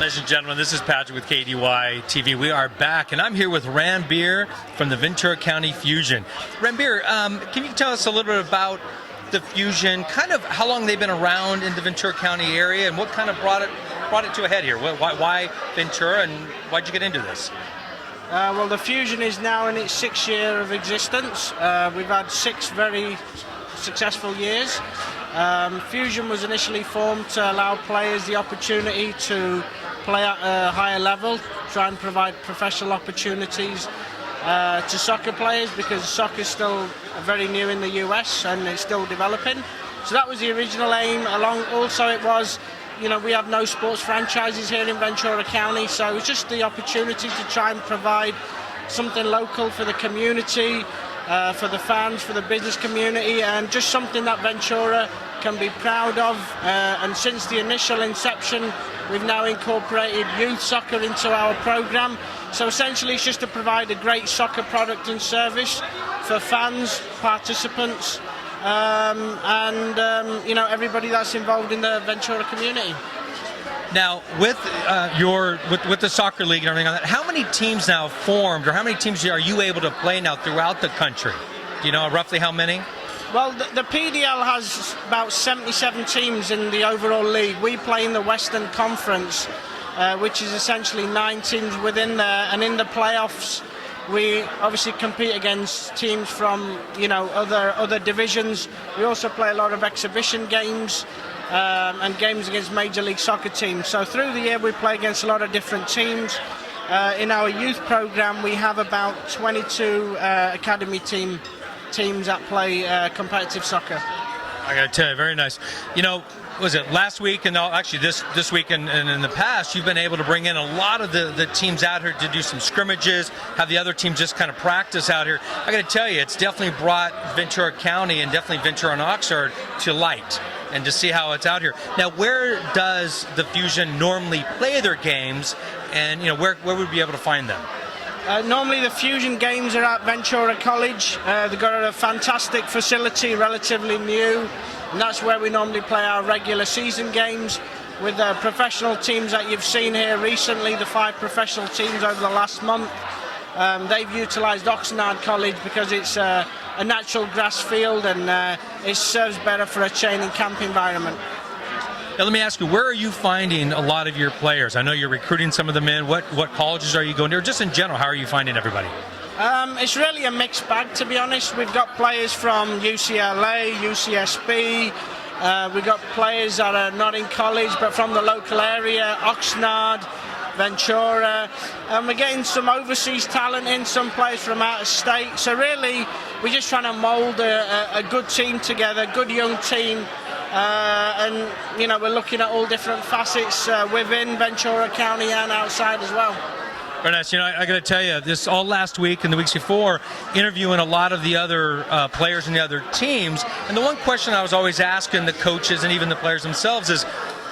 Ladies and gentlemen, this is Patrick with KDY TV. We are back, and I'm here with Ranbir from the Ventura County Fusion. Ranbir, can you tell us a little bit about the Fusion, kind of how long they've been around in the Ventura County area, and what kind of brought it to a head here? Why Ventura, and why'd you get into this? Well, the Fusion is now in its 6th year of existence. We've had 6 very successful years. Fusion was initially formed to allow players the opportunity to play at a higher level, try and provide professional opportunities to soccer players, because soccer is still very new in the US and it's still developing. So that was the original aim. Also it was, we have no sports franchises here in Ventura County, so it's just the opportunity to try and provide something local for the community, for the fans, for the business community, and just something that Ventura can be proud of. And since the initial inception, we've now incorporated youth soccer into our program. So essentially it's just to provide a great soccer product and service for fans, participants, and everybody that's involved in the Ventura community. Now, with the soccer league and everything like that, how many teams now formed, or how many teams are you able to play now throughout the country? Do you know roughly how many? Well, the PDL has about 77 teams in the overall league. We play in the Western Conference, which is essentially 9 teams within there, and in the playoffs we obviously compete against teams from other divisions. We also play a lot of exhibition games and games against Major League Soccer teams. So through the year we play against a lot of different teams. In our youth program we have about 22 academy teams that play competitive soccer. I got to tell you, very nice. Was it last week and actually this week and in the past, you've been able to bring in a lot of the teams out here to do some scrimmages, have the other teams just kind of practice out here. I got to tell you, it's definitely brought Ventura County and definitely Ventura and Oxnard to light, and to see how it's out here. Now, where does the Fusion normally play their games, and where would we be able to find them? Normally the Fusion games are at Ventura College. They've got a fantastic facility, relatively new, and that's where we normally play our regular season games with the professional teams that you've seen here recently, the 5 professional teams over the last month. They've utilised Oxnard College because it's a natural grass field, and it serves better for a training camp environment. Now let me ask you, where are you finding a lot of your players? I know you're recruiting some of them in. What colleges are you going to? Or just in general, how are you finding everybody? It's really a mixed bag, to be honest. We've got players from UCLA, UCSB. We've got players that are not in college but from the local area, Oxnard, Ventura, and we're getting some overseas talent in, some players from out of state. So really we're just trying to mould a good team together, a good young team. And we're looking at all different facets within Ventura County and outside as well. Very nice. I got to tell you, this all last week and the weeks before, interviewing a lot of the other players and the other teams, and the one question I was always asking the coaches and even the players themselves is,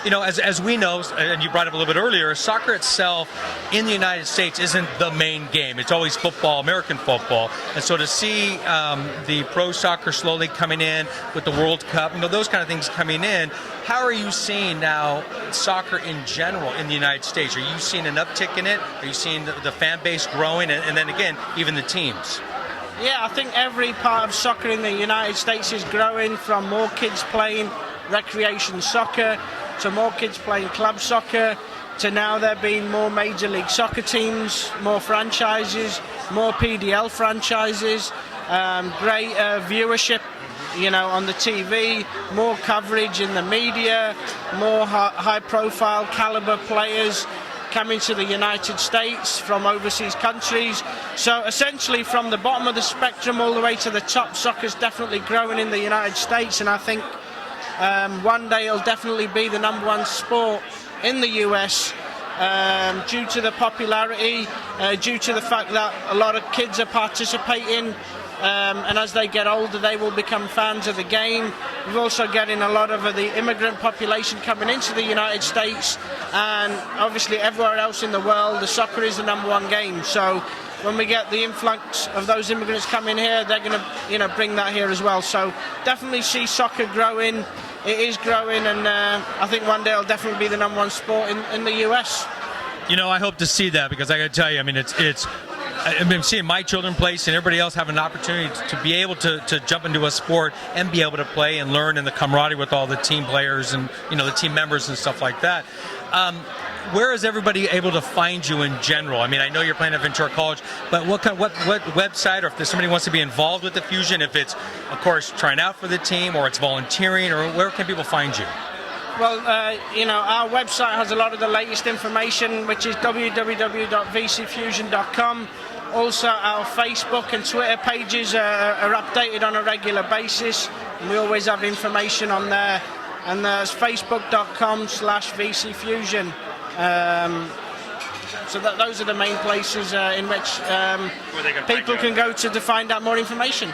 as we know, and you brought up a little bit earlier, soccer itself in the United States isn't the main game. It's always football, American football. And so to see the pro soccer slowly coming in with the World Cup, those kind of things coming in, how are you seeing now soccer in general in the United States? Are you seeing an uptick in it? Are you seeing the fan base growing? And then again, even the teams? Yeah, I think every part of soccer in the United States is growing, from more kids playing recreation soccer to more kids playing club soccer, to now there being more Major League Soccer teams, more franchises, more PDL franchises, great viewership, on the TV, more coverage in the media, more high-profile caliber players coming to the United States from overseas countries. So essentially from the bottom of the spectrum all the way to the top, soccer's definitely growing in the United States, and I think one day it'll definitely be the #1 sport in the US, due to the popularity, due to the fact that a lot of kids are participating, and as they get older they will become fans of the game. We're also getting a lot of the immigrant population coming into the United States, and obviously everywhere else in the world the soccer is the #1 game. So when we get the influx of those immigrants coming here, they're going to bring that here as well. So definitely see soccer growing. It is growing, and I think one day it'll definitely be the #1 sport in the US. I hope to see that, because I got to tell you, I mean, I've been seeing my children play, seeing everybody else have an opportunity to be able to jump into a sport and be able to play and learn, and the camaraderie with all the team players and the team members and stuff like that. Where is everybody able to find you in general? I mean, I know you're playing at Ventura College, but what website, or if somebody wants to be involved with the Fusion, if it's, of course, trying out for the team, or it's volunteering, or where can people find you? Well, our website has a lot of the latest information, which is www.vcfusion.com. Also, our Facebook and Twitter pages are updated on a regular basis, and we always have information on there. And there's facebook.com/vcfusion. So those are the main places in which people can go to find out more information.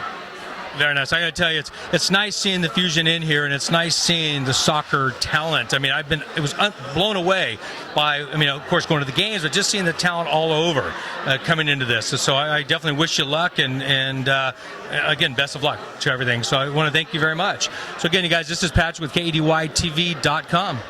Very nice. I got to tell you, it's nice seeing the Fusion in here, and it's nice seeing the soccer talent. I mean, it was blown away by, of course, going to the games, but just seeing the talent all over coming into this. So I definitely wish you luck, and again, best of luck to everything. So I want to thank you very much. So again, you guys, this is Patrick with KEDYTV.com.